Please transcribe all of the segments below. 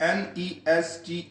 NESTEIA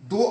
2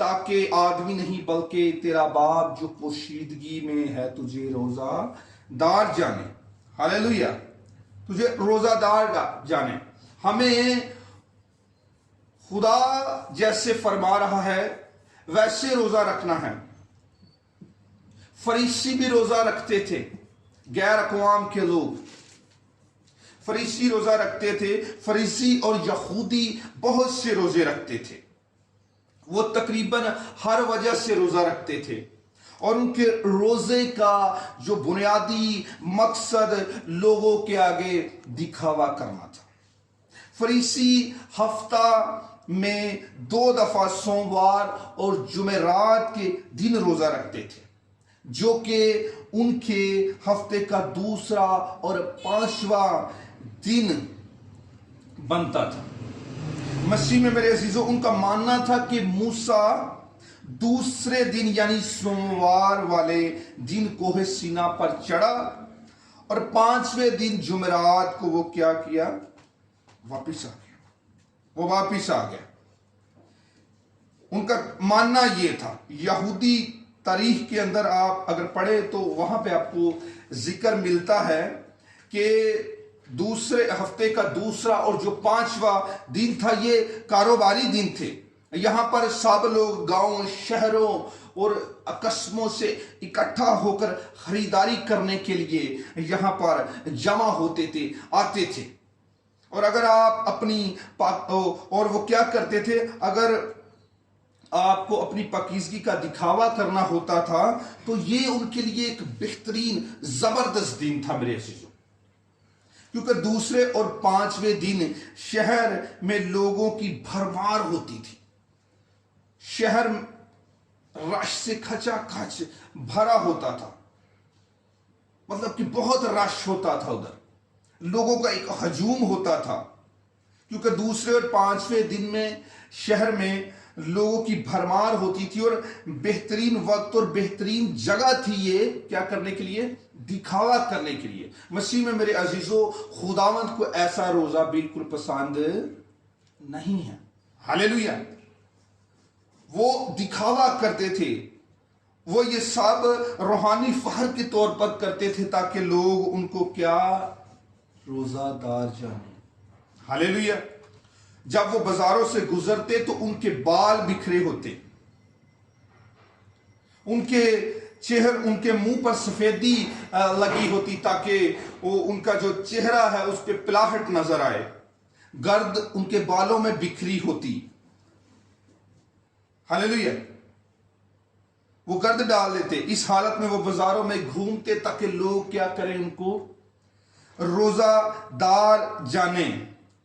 تاکہ آدمی نہیں بلکہ تیرا باپ جو پوشیدگی میں ہے تجھے روزہ دار جانے. ہاللیلویہ. تجھے روزہ دار جانے. ہمیں خدا جیسے فرما رہا ہے ویسے روزہ رکھنا ہے. فریسی بھی روزہ رکھتے تھے، غیر اقوام کے لوگ فریسی روزہ رکھتے تھے. فریسی اور یہودی بہت سے روزے رکھتے تھے. وہ تقریباً ہر وجہ سے روزہ رکھتے تھے، اور ان کے روزے کا جو بنیادی مقصد لوگوں کے آگے دکھاوا کرنا تھا. فریسی ہفتہ میں 2 دفعہ سوموار اور جمعرات کے دن روزہ رکھتے تھے، جو کہ ان کے ہفتے کا دوسرا اور 5واں دن بنتا تھا. مسیح میں میرے عزیزو، ان کا ماننا تھا کہ موسیٰ دوسرے دن یعنی سوموار والے دن کوہ سینا پر چڑھا، اور 5ویں دن جمعرات کو وہ کیا کیا؟ واپس آ گیا. ان کا ماننا یہ تھا. یہودی تاریخ کے اندر آپ اگر پڑھے تو وہاں پہ آپ کو ذکر ملتا ہے کہ دوسرے ہفتے کا دوسرا اور جو 5واں دن تھا یہ کاروباری دن تھے. یہاں پر سب لوگ گاؤں، شہروں اور قصبوں سے اکٹھا ہو کر خریداری کرنے کے لیے یہاں پر جمع ہوتے تھے، آتے تھے. اور اگر آپ اور وہ کیا کرتے تھے، اگر آپ کو اپنی پاکیزگی کا دکھاوا کرنا ہوتا تھا تو یہ ان کے لیے ایک بہترین زبردست دن تھا میرے عزیزو. کیونکہ دوسرے اور 5ویں دن شہر میں لوگوں کی بھرمار ہوتی تھی. شہر رش سے کھچا کھچ بھرا ہوتا تھا، مطلب کہ بہت رش ہوتا تھا. ادھر لوگوں کا ایک ہجوم ہوتا تھا، کیونکہ دوسرے اور 5ویں دن میں شہر میں لوگوں کی بھرمار ہوتی تھی، اور بہترین وقت اور بہترین جگہ تھی یہ کیا کرنے کے لیے؟ دکھاوا کرنے کے لیے. مسیح میں میرے عزیزو، خداوند کو ایسا روزہ بالکل پسند نہیں ہے. ہاللیلویہ. وہ دکھاوا کرتے تھے، وہ یہ سب روحانی فخر کے طور پر کرتے تھے تاکہ لوگ ان کو کیا؟ روزہ دار جانے. ہاللیلویہ. جب وہ بازاروں سے گزرتے تو ان کے بال بکھرے ہوتے، ان کے منہ پر سفیدی لگی ہوتی تاکہ وہ ان کا جو چہرہ ہے اس پہ پلاہٹ نظر آئے. گرد ان کے بالوں میں بکھری ہوتی. ہاللیلویہ. وہ گرد ڈال دیتے. اس حالت میں وہ بازاروں میں گھومتے تاکہ لوگ کیا کریں؟ ان کو روزہ دار جانے،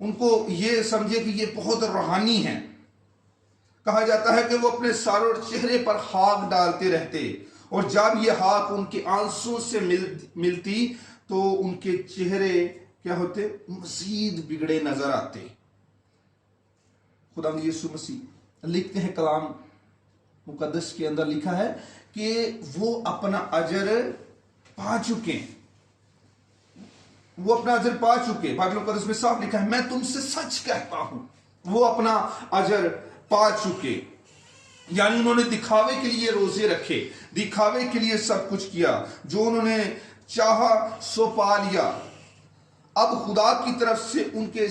ان کو یہ سمجھے کہ یہ بہت روحانی ہیں. کہا جاتا ہے کہ وہ اپنے سر اور چہرے پر خاک ڈالتے رہتے، اور جب یہ خاک ان کے آنسوں سے ملتی تو ان کے چہرے کیا ہوتے؟ مزید بگڑے نظر آتے. خدا یسوع مسیح لکھتے ہیں، کلام مقدس کے اندر لکھا ہے کہ وہ اپنا اجر پا چکے. وہ اپنا اجر پا چکے. بائبل مقدس میں صاف لکھا ہے، میں تم سے سچ کہتا ہوں وہ اپنا اجر پا چکے. یعنی انہوں نے دکھاوے کے لیے روزے رکھے، دکھاوے کے لیے سب کچھ کیا، جو انہوں نے چاہا سو پا لیا. اب خدا کی طرف سے ان کے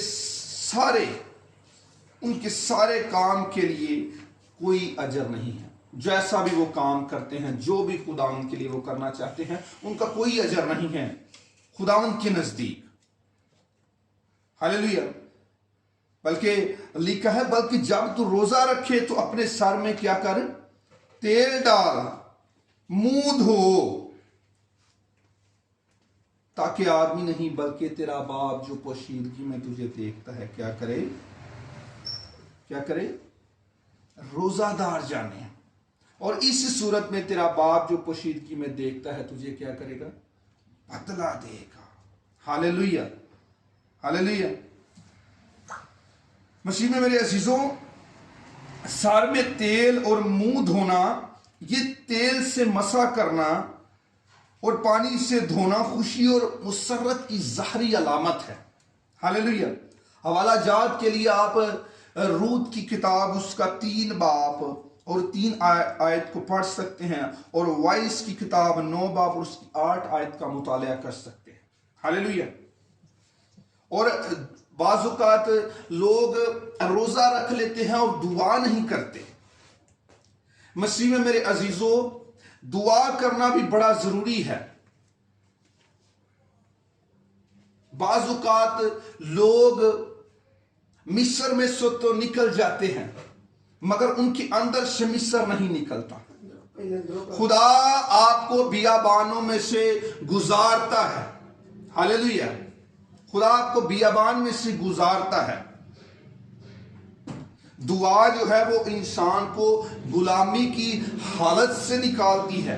سارے کام کے لیے کوئی اجر نہیں ہے. جیسا بھی وہ کام کرتے ہیں، جو بھی خدا ان کے لیے وہ کرنا چاہتے ہیں، ان کا کوئی اجر نہیں ہے خداوند کے نزدیک. ہاللیلویہ. بلکہ لکھا ہے، بلکہ جب تو روزہ رکھے تو اپنے سر میں کیا کر؟ تیل ڈال، منہ دھو، تاکہ آدمی نہیں بلکہ تیرا باپ جو پوشیدگی میں تجھے دیکھتا ہے کیا کرے؟ روزہ دار جانے. اور اس صورت میں تیرا باپ جو پوشیدگی میں دیکھتا ہے تجھے کیا کرے گا؟ بدلہ دے گا. ہاللیلویہ. ہاللیلویہ. مسیح میں میرے عزیزوں، سر میں تیل اور منہ دھونا، یہ تیل سے مسح کرنا اور پانی سے دھونا خوشی اور مسرت کی ظاہری علامت ہے. ہاللیلویہ. حوالہ جات کے لیے آپ روت کی کتاب اس کا 3 باب اور 3 آیت کو پڑھ سکتے ہیں اور وائس کی کتاب 9 باب اور اس کی 8 آیت کا مطالعہ کر سکتے ہیں. ہاللیلویہ. اور بعض اوقات لوگ روزہ رکھ لیتے ہیں اور دعا نہیں کرتے. مسیح میں میرے عزیزو، دعا کرنا بھی بڑا ضروری ہے. بعض اوقات لوگ مصر میں سے تو نکل جاتے ہیں مگر ان کے اندر سے مصر نہیں نکلتا. خدا آپ کو بیابانوں میں سے گزارتا ہے. ہاللیلویہ. خدا آپ کو بیابان میں سے گزارتا ہے. دعا جو ہے وہ انسان کو غلامی کی حالت سے نکالتی ہے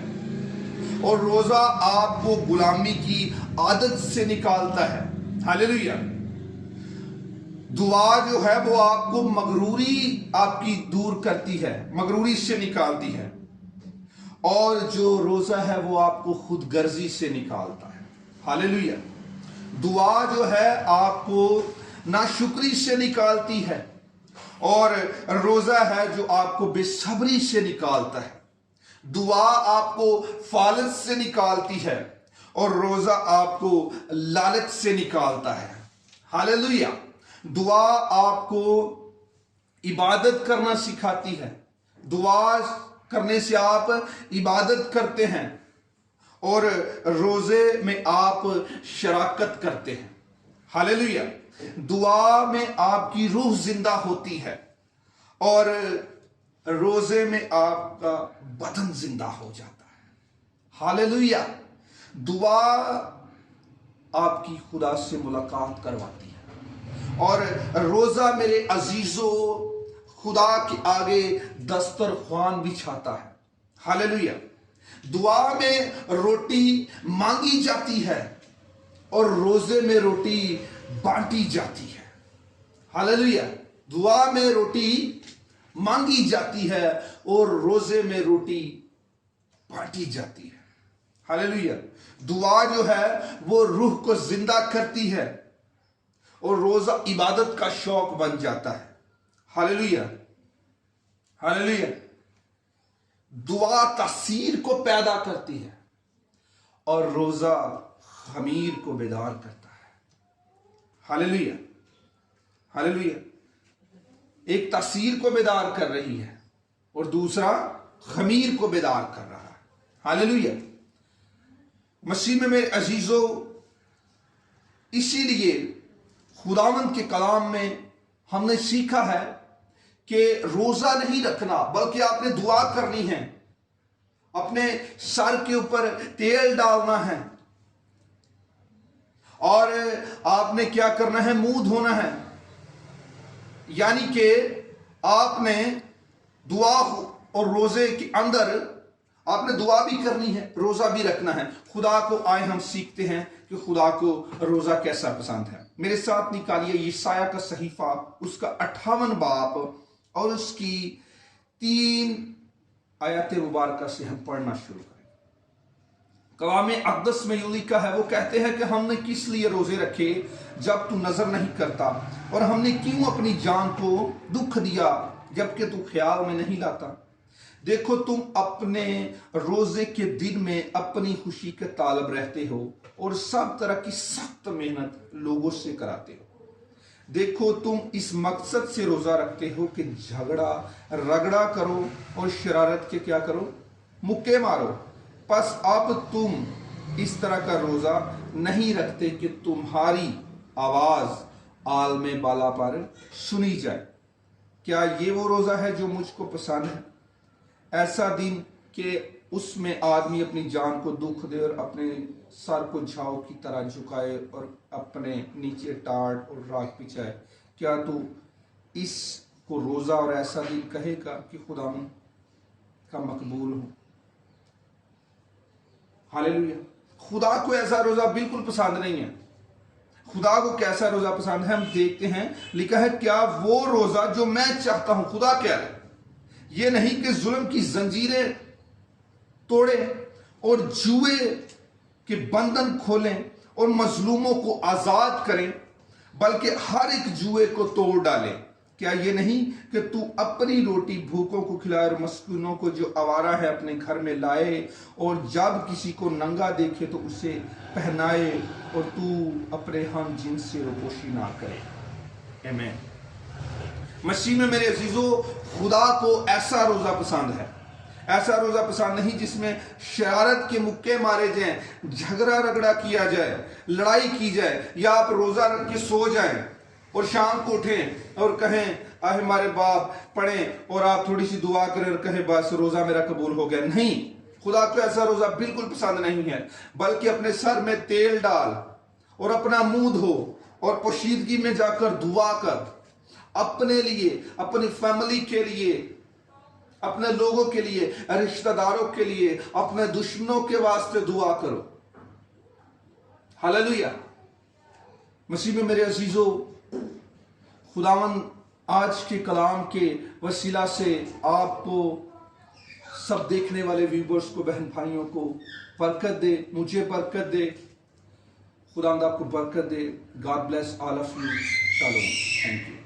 اور روزہ آپ کو غلامی کی عادت سے نکالتا ہے. ہاللیلویہ. دعا جو ہے وہ آپ کو مغروری آپ کی دور کرتی ہے، مغروری سے نکالتی ہے. اور جو روزہ ہے وہ آپ کو خود غرضی سے نکالتا ہے. ہاللیلویہ. دعا جو ہے آپ کو ناشکری سے نکالتی ہے اور روزہ ہے جو آپ کو بے صبری سے نکالتا ہے. دعا آپ کو فالج سے نکالتی ہے اور روزہ آپ کو لالچ سے نکالتا ہے. ہاللیلویہ. دعا آپ کو عبادت کرنا سکھاتی ہے. دعا کرنے سے آپ عبادت کرتے ہیں اور روزے میں آپ شراکت کرتے ہیں. ہاللیلویہ. دعا میں آپ کی روح زندہ ہوتی ہے اور روزے میں آپ کا بدن زندہ ہو جاتا ہے. ہاللیلویہ. دعا آپ کی خدا سے ملاقات کرواتی ہے اور روزہ میرے عزیزو خدا کے آگے دسترخوان بچھاتا ہے. ہاللیلویہ. دعا میں روٹی مانگی جاتی ہے اور روزے میں روٹی بانٹی جاتی ہے. ہاللیلویہ. دعا میں روٹی مانگی جاتی ہے اور روزے میں روٹی بانٹی جاتی ہے. ہاللیلویہ. دعا جو ہے وہ روح کو زندہ کرتی ہے اور روزہ عبادت کا شوق بن جاتا ہے. ہاللیلویہ. ہاللیلویہ. دعا تاثیر کو پیدا کرتی ہے اور روزہ خمیر کو بیدار کرتا ہے. ہاللیلویہ. ہاللیلویہ. ایک تاثیر کو بیدار کر رہی ہے اور دوسرا خمیر کو بیدار کر رہا ہے. ہاللیلویہ. مسیح میں میرے عزیزو، اسی لیے خداوند کے کلام میں ہم نے سیکھا ہے کہ روزہ نہیں رکھنا بلکہ آپ نے دعا کرنی ہے. اپنے سر کے اوپر تیل ڈالنا ہے اور آپ نے کیا کرنا ہے؟ منہ دھونا ہے. یعنی کہ آپ نے دعا اور روزے کے اندر آپ نے دعا بھی کرنی ہے، روزہ بھی رکھنا ہے. خدا کو آئے ہم سیکھتے ہیں کہ خدا کو روزہ کیسا پسند ہے. میرے ساتھ نکالیے یشعیاہ کا صحیفہ، اس کا 58 باب اور اس کی 3 آیات مبارکہ سے ہم پڑھنا شروع کریں. کلام اقدس میں یوں لکھا ہے، وہ کہتے ہیں کہ ہم نے کس لیے روزے رکھے جب تو نظر نہیں کرتا، اور ہم نے کیوں اپنی جان کو دکھ دیا جبکہ تو خیال میں نہیں لاتا. دیکھو تم اپنے روزے کے دن میں اپنی خوشی کے طالب رہتے ہو اور سب طرح کی سخت محنت لوگوں سے کراتے ہو. دیکھو تم اس مقصد سے روزہ رکھتے ہو کہ جھگڑا رگڑا کرو اور شرارت کے کیا کرو؟ مکے مارو. پس اب تم اس طرح کا روزہ نہیں رکھتے کہ تمہاری آواز عالم بالا پر سنی جائے. کیا یہ وہ روزہ ہے جو مجھ کو پسند ہے؟ ایسا دن کہ اس میں آدمی اپنی جان کو دکھ دے اور اپنے سر کو جھاؤ کی طرح جھکائے اور اپنے نیچے ٹاٹ اور راکھ بچھائے. کیا تو اس کو روزہ اور ایسا دن کہے گا کہ خداوند کا مقبول ہو؟ ہاللیلویہ. خدا کو ایسا روزہ بالکل پسند نہیں ہے. خدا کو کیسا روزہ پسند ہے؟ ہم دیکھتے ہیں، لکھا ہے کیا وہ روزہ جو میں چاہتا ہوں. خدا کہہ رہے یہ نہیں کہ ظلم کی زنجیریں توڑے اور جوئے کے بندھن کھولیں اور مظلوموں کو آزاد کریں، بلکہ ہر ایک جوئے کو توڑ ڈالیں کیا یہ نہیں کہ تو اپنی روٹی بھوکوں کو کھلائے اور مسکینوں کو جو آوارہ ہے اپنے گھر میں لائے، اور جب کسی کو ننگا دیکھے تو اسے پہنائے، اور تو اپنے ہم جن سے روپوشی نہ کرے۔ آمین۔ مسیح میں میرے عزیزو، خدا کو ایسا روزہ پسند ہے، ایسا روزہ پسند نہیں جس میں شرارت کے مکے مارے جائیں، جھگڑا رگڑا کیا جائے، لڑائی کی جائے، یا آپ روزہ رکھ کے سو جائیں اور شام کو اٹھیں اور کہیں آہ ہمارے باپ پڑھیں، اور آپ تھوڑی سی دعا کریں اور کہیں بس روزہ میرا قبول ہو گیا۔ نہیں، خدا کو ایسا روزہ بالکل پسند نہیں ہے، بلکہ اپنے سر میں تیل ڈال اور اپنا منہ دھو اور پوشیدگی میں جا کر دعا کر، اپنے لیے، اپنی فیملی کے لیے، اپنے لوگوں کے لیے، رشتہ داروں کے لیے، اپنے دشمنوں کے واسطے دعا کرو۔ ہاللویا۔ مسیح میں میرے عزیزو، خداوند آج کے کلام کے وسیلہ سے آپ کو، سب دیکھنے والے ویورز کو، بہن بھائیوں کو برکت دے، مجھے برکت دے، خداوند آپ کو برکت دے۔ God bless all of you. Shalom. Thank you.